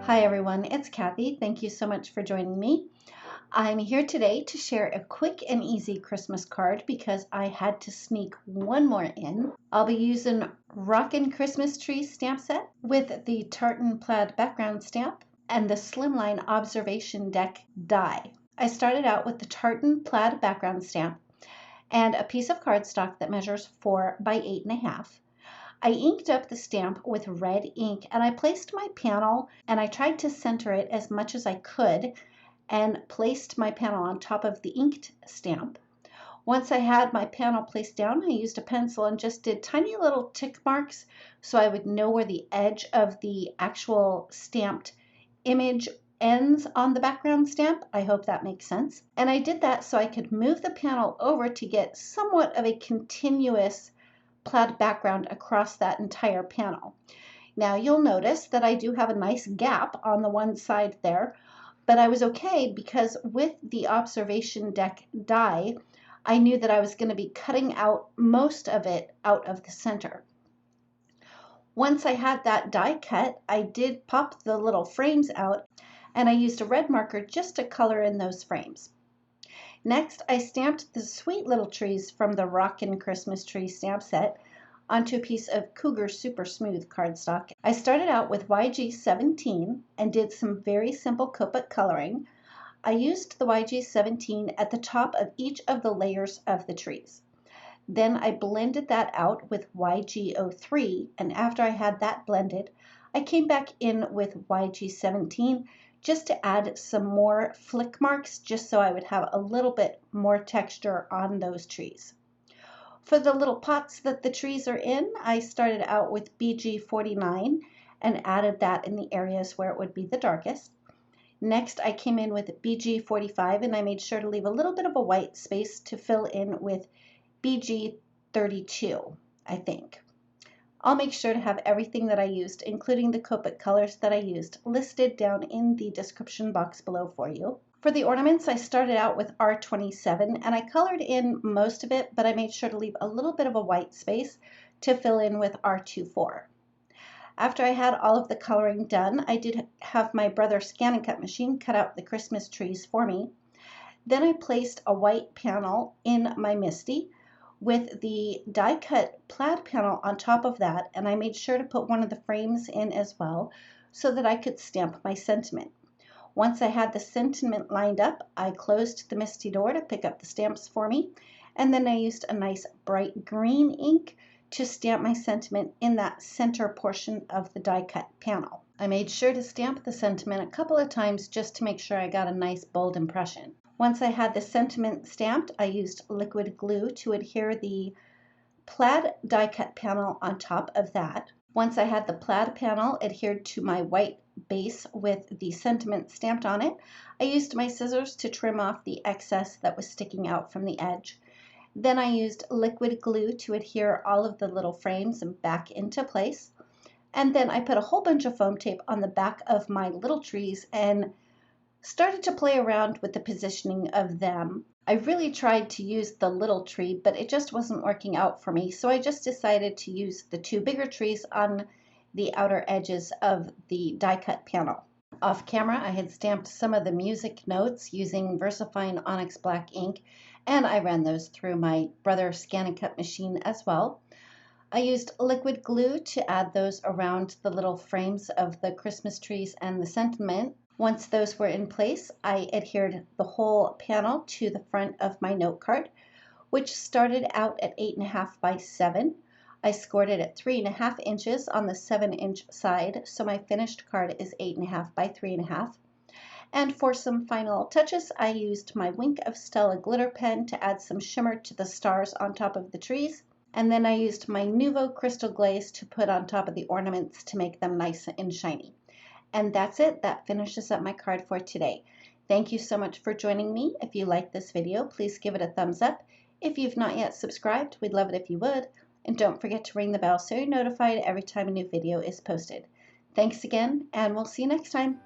Hi everyone, it's Kathy. Thank you so much for joining me. I'm here today to share a quick and easy Christmas card because I had to sneak one more in. I'll be using Rockin Christmas Tree stamp set with the Tartan Plaid background stamp and the Slimline Observation Deck die. I started out with the Tartan Plaid background stamp and a piece of cardstock that measures 4 by 8.5. I inked up the stamp with red ink and I placed my panel and I tried to center it as much as I could and placed my panel on top of the inked stamp. Once I had my panel placed down, I used a pencil and just did tiny little tick marks so I would know where the edge of the actual stamped image ends on the background stamp. I hope that makes sense. And I did that so I could move the panel over to get somewhat of a continuous plaid background across that entire panel. Now you'll notice that I do have a nice gap on the one side there, but I was okay because with the observation deck die, I knew that I was going to be cutting out most of it out of the center. Once I had that die cut, I did pop the little frames out and I used a red marker just to color in those frames. Next, I stamped the sweet little trees from the Rockin Christmas Tree stamp set onto a piece of Cougar Super Smooth cardstock. I started out with YG17 and did some very simple Copic coloring. I used the YG17 at the top of each of the layers of the trees. Then I blended that out with YG03, and after I had that blended, I came back in with YG17 just to add some more flick marks, just so I would have a little bit more texture on those trees. For the little pots that the trees are in, I started out with BG49 and added that in the areas where it would be the darkest. Next, I came in with BG45 and I made sure to leave a little bit of a white space to fill in with BG32, I think. I'll make sure to have everything that I used, including the Copic colors that I used, listed down in the description box below for you. For the ornaments, I started out with R27 and I colored in most of it, but I made sure to leave a little bit of a white space to fill in with R24. After I had all of the coloring done, I did have my brother scan and cut machine cut out the Christmas trees for me. Then I placed a white panel in my MISTI with the die cut plaid panel on top of that, and I made sure to put one of the frames in as well so that I could stamp my sentiment. Once I had the sentiment lined up, I closed the MISTI door to pick up the stamps for me, and then I used a nice bright green ink to stamp my sentiment in that center portion of the die cut panel. I made sure to stamp the sentiment a couple of times just to make sure I got a nice bold impression. Once I had the sentiment stamped, I used liquid glue to adhere the plaid die cut panel on top of that. Once I had the plaid panel adhered to my white base with the sentiment stamped on it, I used my scissors to trim off the excess that was sticking out from the edge. Then I used liquid glue to adhere all of the little frames back into place. And then I put a whole bunch of foam tape on the back of my little trees and started to play around with the positioning of them. I really tried to use the little tree, but it just wasn't working out for me, so I just decided to use the two bigger trees on the outer edges of the die cut panel. Off camera, I had stamped some of the music notes using VersaFine Onyx Black ink, and I ran those through my brother scan and cut machine as well. I used liquid glue to add those around the little frames of the Christmas trees and the sentiment. Once those were in place, I adhered the whole panel to the front of my note card, which started out at 8.5 by 7. I scored it at 3.5 inches on the 7-inch side, so my finished card is 8.5 by 3.5. And for some final touches, I used my Wink of Stella glitter pen to add some shimmer to the stars on top of the trees. And then I used my Nuvo crystal glaze to put on top of the ornaments to make them nice and shiny. And that's it. That finishes up my card for today. Thank you so much for joining me. If you like this video, please give it a thumbs up. If you've not yet subscribed, we'd love it if you would. And don't forget to ring the bell so you're notified every time a new video is posted. Thanks again, and we'll see you next time.